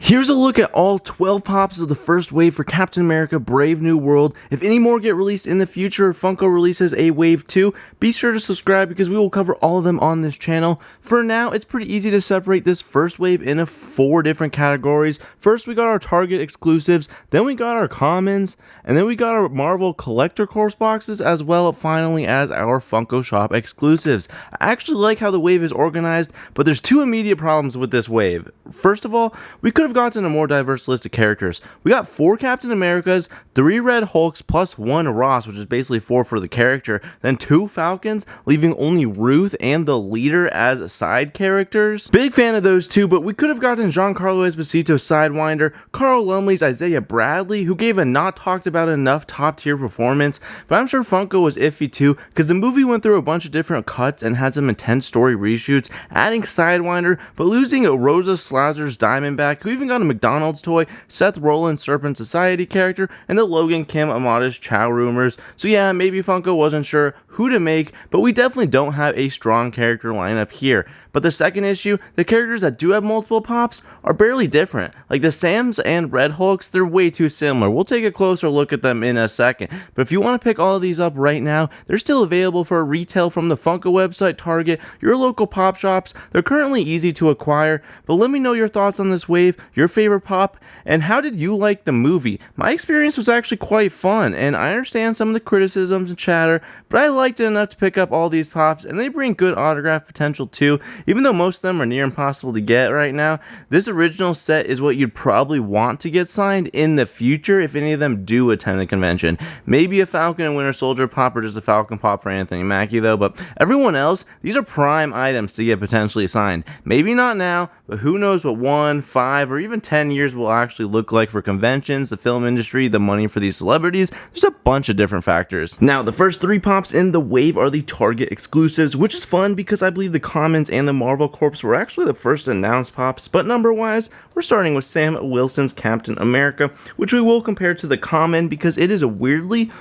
Here's a look at all 12 pops of the first wave for Captain America Brave New World. If any more get released in the future, Funko releases a wave 2, be sure to subscribe because we will cover all of them on this channel. For now, it's pretty easy to separate this first wave into 4 different categories. First, we got our Target exclusives, then we got our commons, and then we got our Marvel Collector Corps boxes, as well finally as our Funko Shop exclusives. I actually like how the wave is organized, but there's 2 immediate problems with this wave. First of all, we could have gotten a more diverse list of characters. We got 4 Captain Americas, 3 Red Hulks, plus 1 Ross, which is basically 4 for the character, then 2 Falcons, leaving only Ruth and the leader as side characters. Big fan of those 2, but we could have gotten Giancarlo Esposito's Sidewinder, Carl Lumley's Isaiah Bradley, who gave a not talked about enough top tier performance, but I'm sure Funko was iffy too, because the movie went through a bunch of different cuts and had some intense story reshoots, adding Sidewinder, but losing a Rosa Slazer's Diamondback, who even got a McDonald's toy, Seth Rollins Serpent Society character, and the Logan Kim Amadeus Chow rumors. So yeah, maybe Funko wasn't sure who to make, but we definitely don't have a strong character lineup here. But the second issue, the characters that do have multiple pops are barely different. Like the Sams and Red Hulks, they're way too similar. We'll take a closer look at them in a second. But if you want to pick all of these up right now, they're still available for retail from the Funko website, Target, your local pop shops. They're currently easy to acquire, but let me know your thoughts on this wave, your favorite pop, and how did you like the movie? My experience was actually quite fun, and I understand some of the criticisms and chatter, but I liked it enough to pick up all these pops, and they bring good autograph potential too. Even though most of them are near impossible to get right now, this original set is what you'd probably want to get signed in the future if any of them do attend a convention. Maybe a Falcon and Winter Soldier pop or just a Falcon pop for Anthony Mackie though, but everyone else, these are prime items to get potentially signed. Maybe not now, but who knows what 1, 5, or even 10 years will actually look like for conventions, the film industry, the money for these celebrities. There's a bunch of different factors. Now, the first 3 pops in the wave are the Target exclusives, which is fun because I believe the commons and the Marvel Corps were actually the first announced pops, but number-wise, we're starting with Sam Wilson's Captain America, which we will compare to the common because it is a weirdly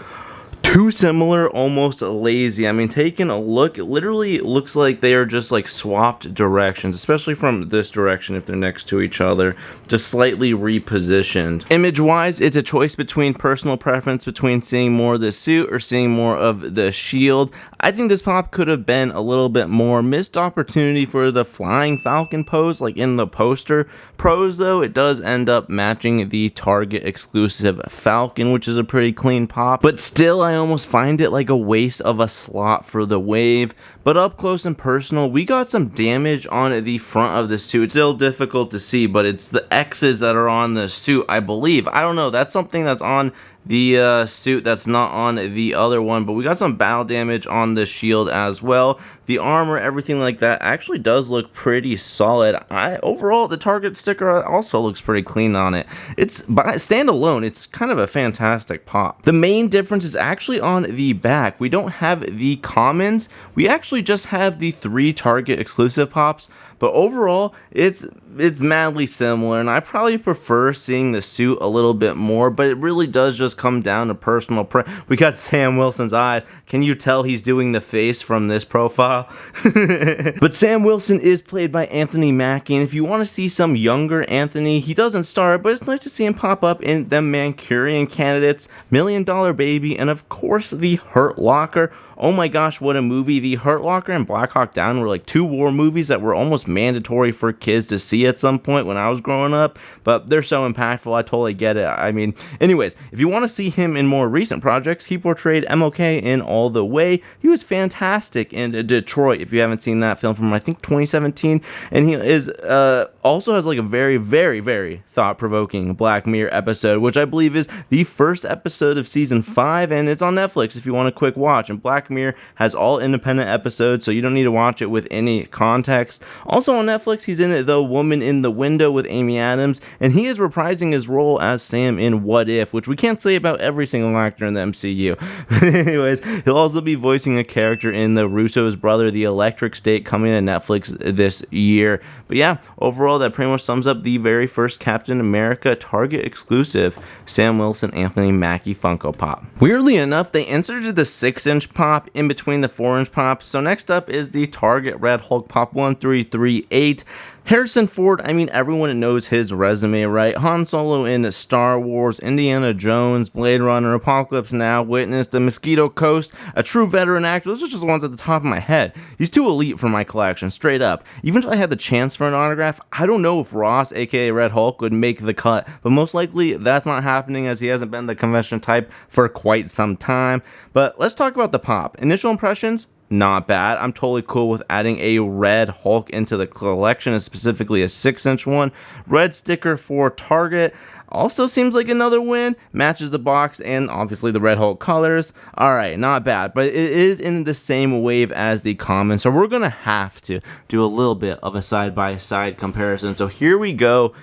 too similar, almost lazy. I mean, taking a look, it literally looks like they are just like swapped directions, especially from this direction if they're next to each other, just slightly repositioned. Image-wise, it's a choice between personal preference between seeing more of the suit or seeing more of the shield. I think this pop could have been a little bit more. Missed opportunity for the flying Falcon pose like in the poster. Pros though, it does end up matching the Target exclusive Falcon, which is a pretty clean pop, but still I almost find it like a waste of a slot for the wave. But up close and personal, we got some damage on the front of the suit. It's still difficult to see, but it's the X's that are on the suit, I believe. I don't know, that's something that's on the suit that's not on the other one, but we got some battle damage on the shield as well. The armor, everything like that actually does look pretty solid. Overall, the Target sticker also looks pretty clean on it. It's by standalone, it's kind of a fantastic pop. The main difference is actually on the back. We don't have the commons. We actually just have the 3 Target exclusive pops, but overall, it's madly similar, and I probably prefer seeing the suit a little bit more, but it really does just come down to personal preference. We got Sam Wilson's eyes. Can you tell he's doing the face from this profile? But Sam Wilson is played by Anthony Mackie, and if you want to see some younger Anthony, he doesn't star, but it's nice to see him pop up in the Manchurian Candidates, $1 Million Baby, and of course the Hurt Locker. Oh my gosh, what a movie. The Hurt Locker and Black Hawk Down were like 2 war movies that were almost mandatory for kids to see at some point when I was growing up, but they're so impactful, I totally get it. I mean, anyways, if you want to see him in more recent projects, he portrayed MOK in All the Way. He was fantastic in Detroit, if you haven't seen that film from, I think, 2017, and he is also has like a very, very, very thought-provoking Black Mirror episode, which I believe is the first episode of season 5, and it's on Netflix if you want a quick watch, and Black Mirror has all independent episodes, so you don't need to watch it with any context. Also on Netflix, he's in The Woman in the Window with Amy Adams, and he is reprising his role as Sam in What If, which we can't say about every single actor in the MCU. But anyways, he'll also be voicing a character in the Russo's Brother, The Electric State, coming to Netflix this year. But yeah, overall, that pretty much sums up the very first Captain America Target exclusive Sam Wilson Anthony Mackie Funko Pop. Weirdly enough, they inserted the 6-inch pop in between the 4-inch pops. So next up is the Target Red Hulk Pop 1338. Harrison Ford, I mean, everyone knows his resume, right? Han Solo in Star Wars, Indiana Jones, Blade Runner, Apocalypse Now, Witness, The Mosquito Coast, a true veteran actor. Those are just the ones at the top of my head. He's too elite for my collection, straight up. Even if I had the chance for an autograph, I don't know if Ross, aka Red Hulk, would make the cut, but most likely that's not happening as he hasn't been the convention type for quite some time. But let's talk about the pop. Initial impressions? Not bad. I'm totally cool with adding a red Hulk into the collection, and specifically a 6-inch one. Red sticker for Target. Also seems like another win. Matches the box and obviously the Red Hulk colors. Alright, not bad. But it is in the same wave as the common, so we're going to have to do a little bit of a side-by-side comparison. So here we go.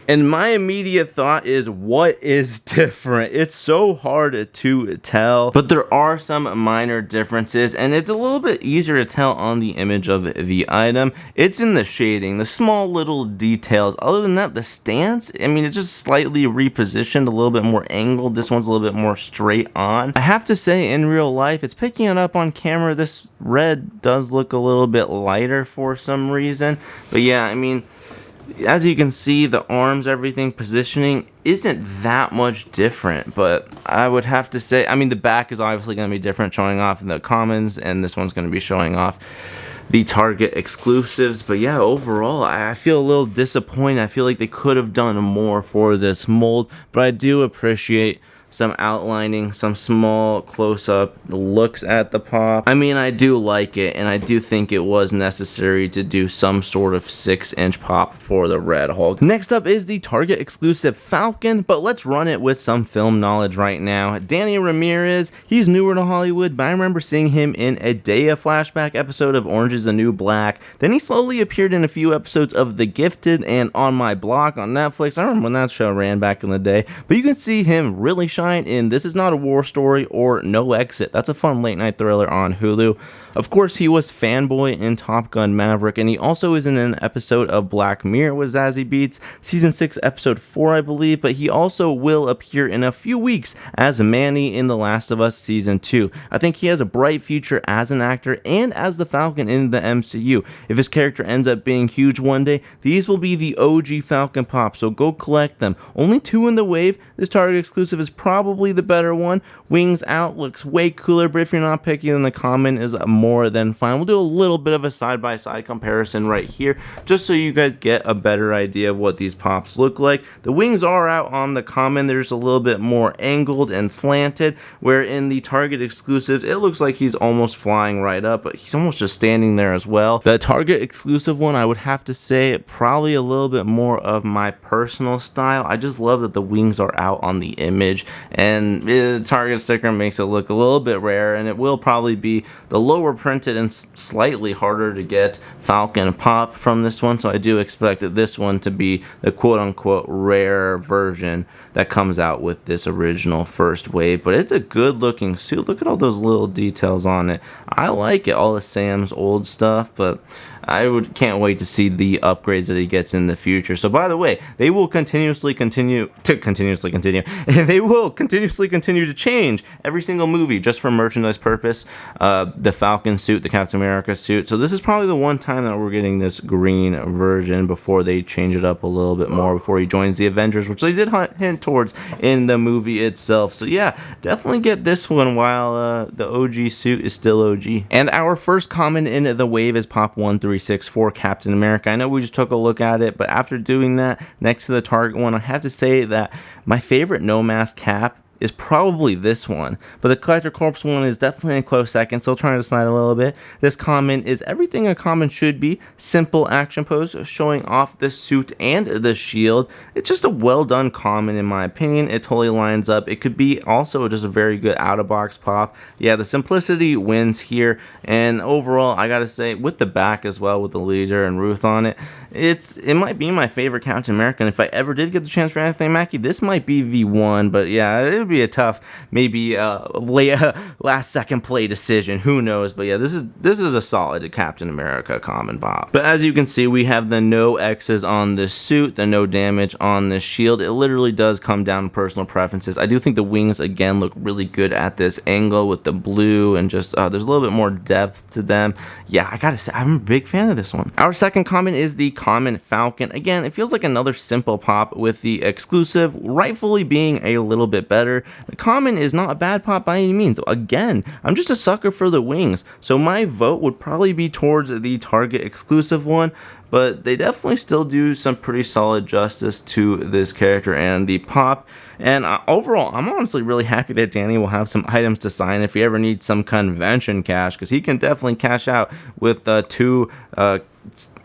And my immediate thought is, what is different? It's so hard to tell, but there are some minor differences, and it's a little bit easier to tell on the image of the item. It's in the shading, the small little details. Other than that, the stance, I mean, it's just slightly repositioned, a little bit more angled. This one's a little bit more straight on. I have to say, in real life, it's picking it up on camera. This red does look a little bit lighter for some reason, but yeah, I mean, as you can see, the arms, everything, positioning isn't that much different, but I would have to say, I mean, the back is obviously going to be different, showing off the commons, and this one's going to be showing off the Target exclusives. But yeah, overall, I feel a little disappointed. I feel like they could have done more for this mold, but I do appreciate some outlining, some small close-up looks at the pop. I mean, I do like it, and I do think it was necessary to do some sort of 6-inch pop for the Red Hulk. Next up is the Target exclusive Falcon, but let's run it with some film knowledge right now. Danny Ramirez, he's newer to Hollywood, but I remember seeing him in a Daya flashback episode of Orange is the New Black. Then he slowly appeared in a few episodes of The Gifted and On My Block on Netflix. I remember when that show ran back in the day, but you can see him really shine in This Is Not a War Story or No Exit. That's a fun late night thriller on Hulu. Of course, he was Fanboy in Top Gun Maverick, and he also is in an episode of Black Mirror with Zazie Beetz, season 6, episode 4, I believe, but he also will appear in a few weeks as Manny in The Last of Us season 2. I think he has a bright future as an actor and as the Falcon in the MCU. If his character ends up being huge one day, these will be the OG Falcon Pop, so go collect them. Only 2 in the wave. This Target exclusive is probably the better one. Wings out looks way cooler, but if you're not picky, then the common is more than fine. We'll do a little bit of a side-by-side comparison right here, just so you guys get a better idea of what these pops look like. The wings are out on the common. There's a little bit more angled and slanted, where in the Target exclusives, it looks like he's almost flying right up, but he's almost just standing there as well. The Target exclusive one, I would have to say, probably a little bit more of my personal style. I just love that the wings are out on the image, and the Target sticker makes it look a little bit rare, and it will probably be the lower printed and slightly harder to get Falcon pop from this one, so I do expect that this one to be the quote-unquote rare version that comes out with this original first wave. But it's a good looking suit. Look at all those little details on it. I like it, all of Sam's old stuff, but can't wait to see the upgrades that he gets in the future. So by the way, they will continuously continue to change every single movie just for merchandise purpose. The Falcon suit, the Captain America suit. So this is probably the one time that we're getting this green version before they change it up a little bit more, before he joins the Avengers, which they did hint towards in the movie itself. So yeah, definitely get this one while the OG suit is still OG. And our first common in the wave is Pop 136 for Captain America. I know we just took a look at it, but after doing that, next to the Target one, I have to say that my favorite no mask Cap is probably this one, but the Collector Corpse one is definitely a close second, still trying to slide a little bit. This common is everything a common should be. Simple action pose, showing off the suit and the shield. It's just a well done common in my opinion. It totally lines up. It could be also just a very good out-of-box pop. Yeah, the simplicity wins here, and overall, I gotta say, with the back as well, with the leader and Ruth on it, it might be my favorite Captain America, and if I ever did get the chance for Anthony Mackie, this might be V1, but yeah, it would be a tough, maybe last second play decision. Who knows? But yeah, this is a solid Captain America common pop. But as you can see, we have the no X's on this suit, the no damage on this shield. It literally does come down to personal preferences. I do think the wings again look really good at this angle with the blue, and just there's a little bit more depth to them. Yeah, I gotta say, I'm a big fan of this one. Our second common is the common Falcon. Again, it feels like another simple pop, with the exclusive rightfully being a little bit better. The common is not a bad pop by any means. Again, I'm just a sucker for the wings, so my vote would probably be towards the Target exclusive one, but they definitely still do some pretty solid justice to this character and the pop. And overall, I'm honestly really happy that Danny will have some items to sign if he ever needs some convention cash, because he can definitely cash out with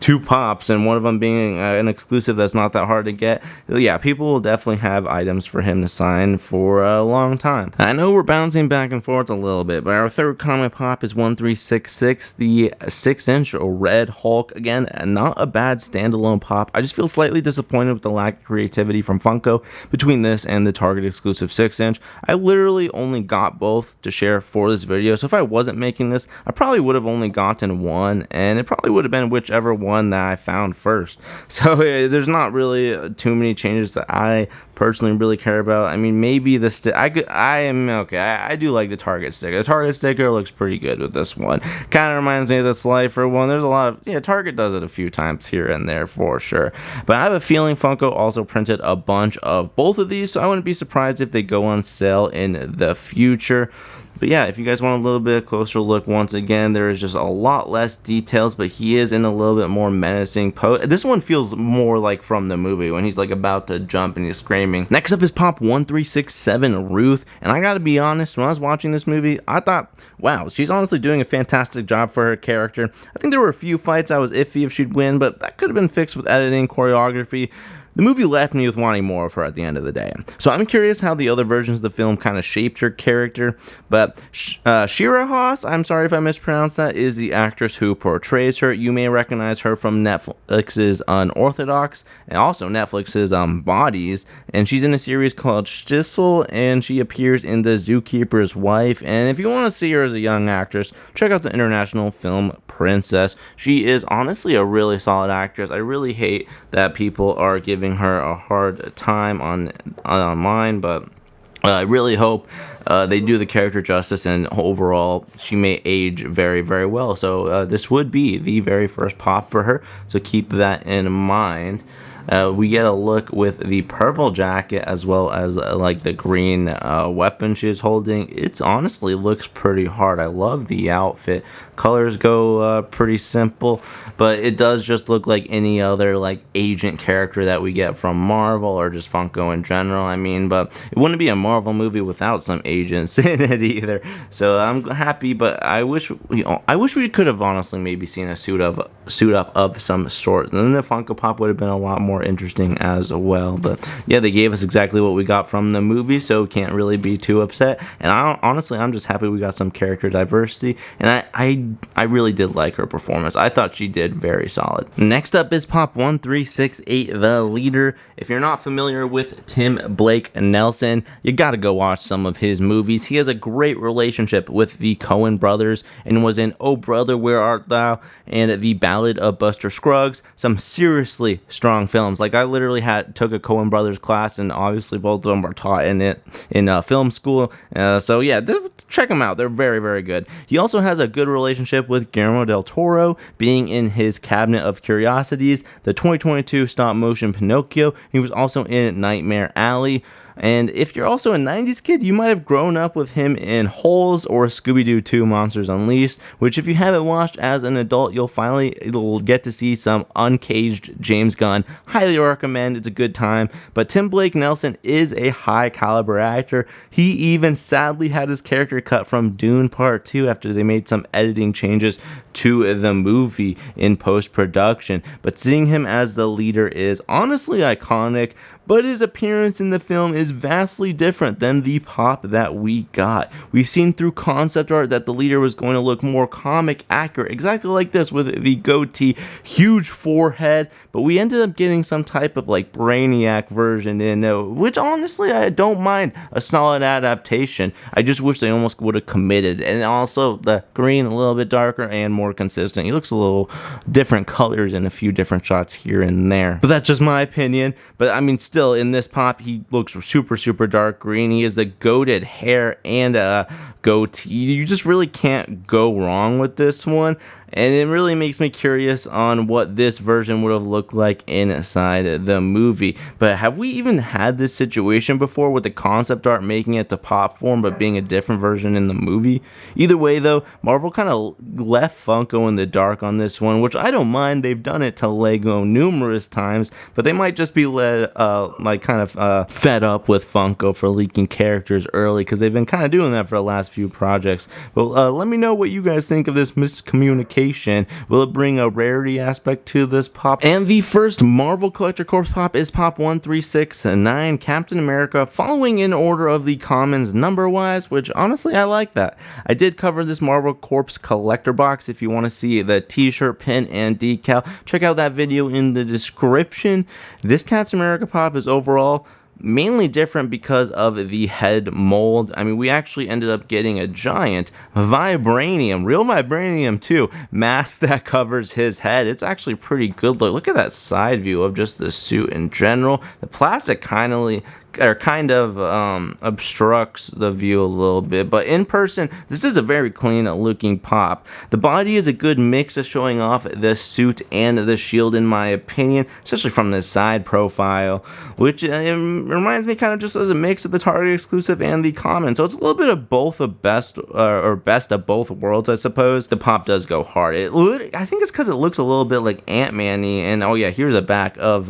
two pops, and one of them being an exclusive that's not that hard to get. Yeah, people will definitely have items for him to sign for a long time. I know we're bouncing back and forth a little bit, but our third common pop is 1366, the 6-inch Red Hulk. Again, not a bad standalone pop. I just feel slightly disappointed with the lack of creativity from Funko between this and the Target exclusive 6-inch. I literally only got both to share for this video, so if I wasn't making this, I probably would have only gotten one, and it probably would have been whichever one that I found first. So there's not really too many changes that I personally really care about. I mean, maybe the I do like the Target sticker. The Target sticker looks pretty good with this one. Kind of reminds me of the Slifer one. There's a lot of, Target does it a few times here and there for sure. But I have a feeling Funko also printed a bunch of both of these, so I wouldn't be surprised if they go on sale in the future. But yeah, if you guys want a little bit closer look, once again, there is just a lot less details, but he is in a little bit more menacing pose. This one feels more like from the movie, when he's like about to jump and he's screaming. Next up is Pop 1367 Ruth, and I gotta be honest, when I was watching this movie, I thought, wow, she's honestly doing a fantastic job for her character. I think there were a few fights I was iffy if she'd win, but that could have been fixed with editing, choreography. The movie left me with wanting more of her at the end of the day. So I'm curious how the other versions of the film kind of shaped her character. But Shira Haas, I'm sorry if I mispronounced that, is the actress who portrays her. You may recognize her from Netflix's Unorthodox, and also Netflix's Bodies. And she's in a series called Schnitzel, and she appears in The Zookeeper's Wife. And if you want to see her as a young actress, check out the international film Princess. She is honestly a really solid actress. I really hate that people are giving her a hard time online, but I really hope they do the character justice, and overall she may age very, very well. So this would be the very first pop for her, so keep that in mind. We get a look with the purple jacket, as well as like the green weapon she's holding. It honestly looks pretty hard. I love the outfit. Colors go pretty simple, but it does just look like any other like agent character that we get from Marvel or just Funko in general. I mean, but it wouldn't be a Marvel movie without some agents in it either. So I'm happy, but I wish we could have honestly maybe seen a suit up of some sort. And then the Funko Pop would have been a lot more interesting as well. But yeah, they gave us exactly what we got from the movie, so can't really be too upset. And honestly, I'm just happy we got some character diversity, and I really did like her performance. I thought she did very solid. Next up is Pop 1368, The Leader. If you're not familiar with Tim Blake Nelson, you gotta go watch some of his movies. He has a great relationship with the Coen brothers, and was in Oh Brother, Where Art Thou, and The Ballad of Buster Scruggs. Some seriously strong films. Like, I literally took a Coen brothers class, and obviously both of them were taught in it in film school. So yeah, check them out. They're very, very good. He also has a good relationship with Guillermo del Toro, being in his Cabinet of Curiosities, the 2022 stop motion Pinocchio. He was also in Nightmare Alley. And if you're also a 90s kid, you might have grown up with him in Holes or Scooby-Doo 2 Monsters Unleashed, which if you haven't watched as an adult, you'll get to see some uncaged James Gunn. Highly recommend. It's a good time. But Tim Blake Nelson is a high caliber actor. He even sadly had his character cut from Dune Part 2 after they made some editing changes to the movie in post-production. But seeing him as the leader is honestly iconic, but his appearance in the film is vastly different than the pop that we got. We've seen through concept art that the leader was going to look more comic accurate, exactly like this with the goatee, huge forehead, but we ended up getting some type of like Brainiac version in, which honestly I don't mind, a solid adaptation. I just wish they almost would have committed, and also the green a little bit darker and more consistent. He looks a little different colors in a few different shots here and there, but that's just my opinion. But I mean, still in this pop he looks super dark green. He has the goated hair and goatee. You just really can't go wrong with this one, and it really makes me curious on what this version would have looked like inside the movie. But have we even had this situation before with the concept art making it to pop form but being a different version in the movie? Either way though, Marvel kind of left Funko in the dark on this one, which I don't mind. They've done it to Lego numerous times, but they might just be fed up with Funko for leaking characters early, because they've been kind of doing that for the last few projects. But let me know what you guys think of this miscommunication. Will it bring a rarity aspect to this pop? And the first Marvel Collector Corps pop is Pop 1369, Captain America, following in order of the commons number wise, which honestly I like that. I did cover this Marvel Corps collector box. If you want to see the t-shirt, pin, and decal, check out that video in the description. This Captain America pop is overall mainly different because of the head mold. I mean, we actually ended up getting a giant vibranium, real vibranium too, mask that covers his head. It's actually pretty good. Look at that side view of just the suit in general. The plastic kind of obstructs the view a little bit, but in person this is a very clean looking pop. The body is a good mix of showing off the suit and the shield in my opinion, especially from the side profile, which reminds me kind of just as a mix of the Target exclusive and the common. So it's a little bit of both, a best of both worlds, I suppose. The pop does go hard. I think it's because it looks a little bit like Ant-Man-y, and oh yeah, here's a back of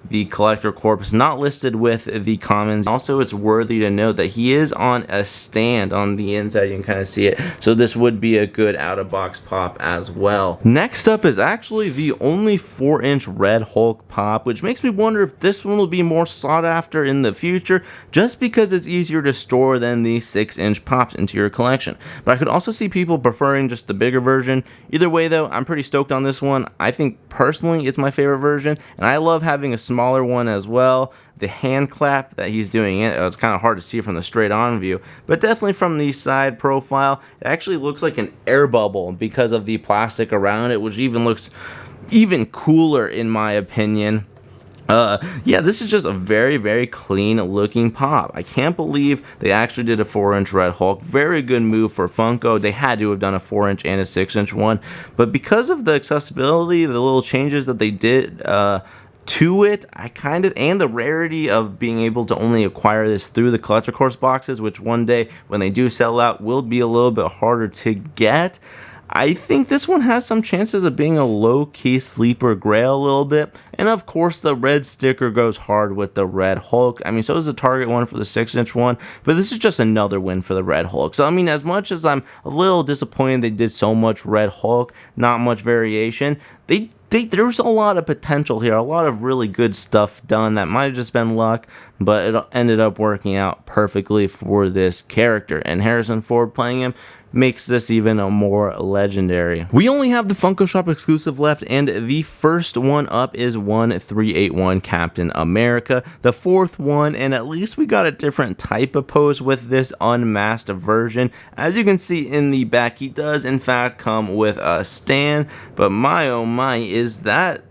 the Collector Corps, not listed with the commons. Also, it's worthy to note that he is on a stand on the inside. You can kind of see it, so this would be a good out-of-box pop as well. Next up is actually the only 4-inch Red Hulk pop, which makes me wonder if this one will be more sought after in the future, just because it's easier to store than the 6-inch pops into your collection. But I could also see people preferring just the bigger version. Either way though, I'm pretty stoked on this one. I think personally it's my favorite version, and I love having a smaller one as well. The hand clap that he's doing, it's kind of hard to see from the straight on view, but definitely from the side profile it actually looks like an air bubble because of the plastic around it, which even looks even cooler in my opinion. Yeah, this is just a very clean looking pop. I can't believe they actually did a 4-inch Red Hulk. Very good move for Funko. They had to have done a 4-inch and a 6-inch one, but because of the accessibility, the little changes that they did to it, and the rarity of being able to only acquire this through the Collector Corps boxes, which one day when they do sell out will be a little bit harder to get, I think this one has some chances of being a low-key sleeper grail a little bit. And of course the red sticker goes hard with the Red Hulk. I mean, so is the Target one for the 6-inch one, but this is just another win for the Red Hulk. So I mean, as much as I'm a little disappointed they did so much Red Hulk, not much variation, there's a lot of potential here, a lot of really good stuff done that might have just been luck, but it ended up working out perfectly for this character, and Harrison Ford playing him makes this even more legendary. We only have the Funko Shop exclusive left, and the first one up is 1381 Captain America, the fourth one, and at least we got a different type of pose with this unmasked version. As you can see in the back, he does in fact come with a stand, but my oh my, is that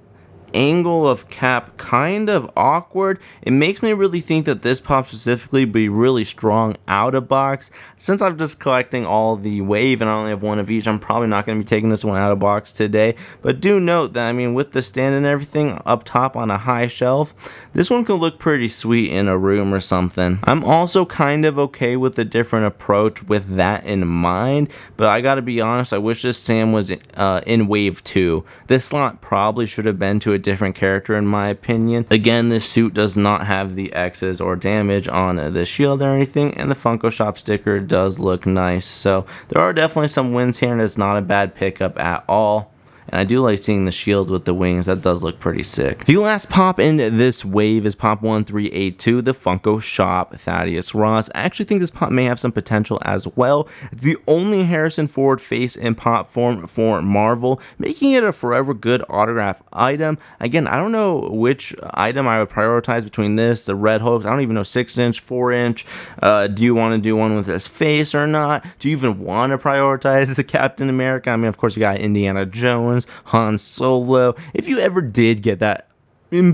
angle of Cap kind of awkward. It makes me really think that this pop specifically be really strong out of box. Since I'm just collecting all the wave and I only have one of each, I'm probably not going to be taking this one out of box today, but do note that, I mean, with the stand and everything up top on a high shelf, this one could look pretty sweet in a room or something. I'm also kind of okay with a different approach with that in mind, but I gotta be honest, I wish this Sam was in wave 2. This slot probably should have been to a different character in my opinion. Again, this suit does not have the X's or damage on the shield or anything, and the Funko Shop sticker does look nice, so there are definitely some wins here, and it's not a bad pickup at all. and I do like seeing the shield with the wings. That does look pretty sick. The last pop in this wave is Pop 1382, the Funko Shop Thaddeus Ross. I actually think this pop may have some potential as well. It's the only Harrison Ford face in pop form for Marvel, making it a forever good autograph item. Again, I don't know which item I would prioritize between this, the Red Hulk. I don't even know 6-inch, 4-inch. Do you want to do one with his face or not? Do you even want to prioritize the Captain America? I mean, of course, you got Indiana Jones, Han Solo. If you ever did get that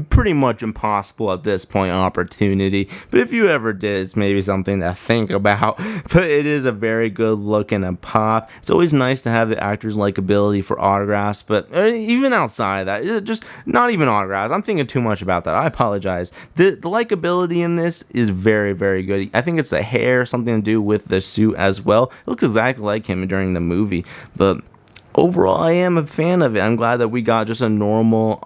pretty much impossible at this point opportunity, but if you ever did, it's maybe something to think about. But it is a very good looking and pop. It's always nice to have the actor's likability for autographs, but even outside of that, just not even autographs. I'm thinking too much about that. I apologize. The likability in this is very, very good. I think it's the hair, something to do with the suit as well. It looks exactly like him during the movie, but overall, I am a fan of it. I'm glad that we got just a normal,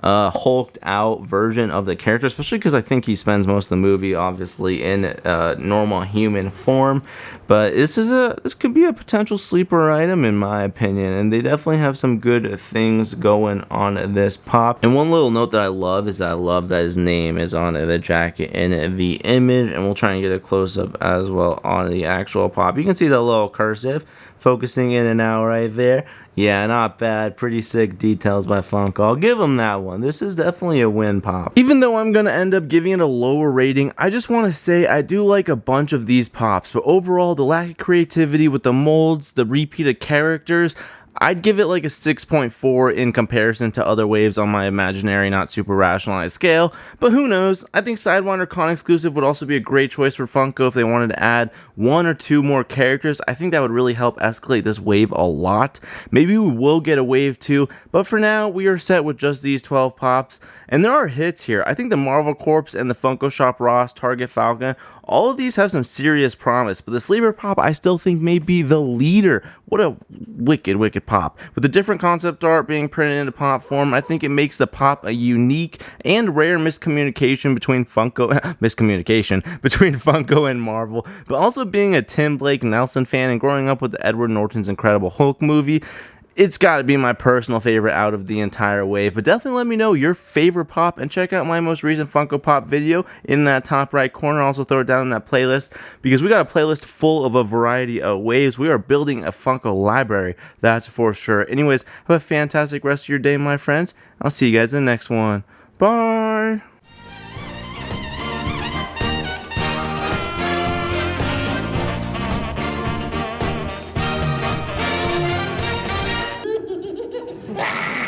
hulked out version of the character, especially because I think he spends most of the movie obviously in normal human form. But this could be a potential sleeper item in my opinion, and they definitely have some good things going on this pop. And one little note that I love is that I love that his name is on the jacket in the image, and we'll try and get a close-up as well on the actual pop. You can see the little cursive focusing in and out right there. Yeah, not bad. Pretty sick details by Funko. I'll give them that one. This is definitely a win pop. Even though I'm going to end up giving it a lower rating, I just want to say I do like a bunch of these pops. But overall, the lack of creativity with the molds, the repeated characters, I'd give it like a 6.4 in comparison to other waves on my imaginary, not super rationalized scale. But who knows? I think Sidewinder Con exclusive would also be a great choice for Funko if they wanted to add 1 or 2 more characters. I think that would really help escalate this wave a lot. Maybe we will get a wave 2, but for now we are set with just these 12 pops. And there are hits here. I think the Marvel Corps and the Funko Shop Ross, Target Falcon, all of these have some serious promise, but the sleeper pop I still think may be the leader. What a wicked, wicked pop. With the different concept art being printed into pop form, I think it makes the pop a unique and rare miscommunication between Funko and Marvel. But also being a Tim Blake Nelson fan and growing up with the Edward Norton's Incredible Hulk movie, it's got to be my personal favorite out of the entire wave. But definitely let me know your favorite pop and check out my most recent Funko Pop video in that top right corner. Also throw it down in that playlist because we got a playlist full of a variety of waves. We are building a Funko library, that's for sure. Anyways, have a fantastic rest of your day, my friends. I'll see you guys in the next one. Bye! Ah!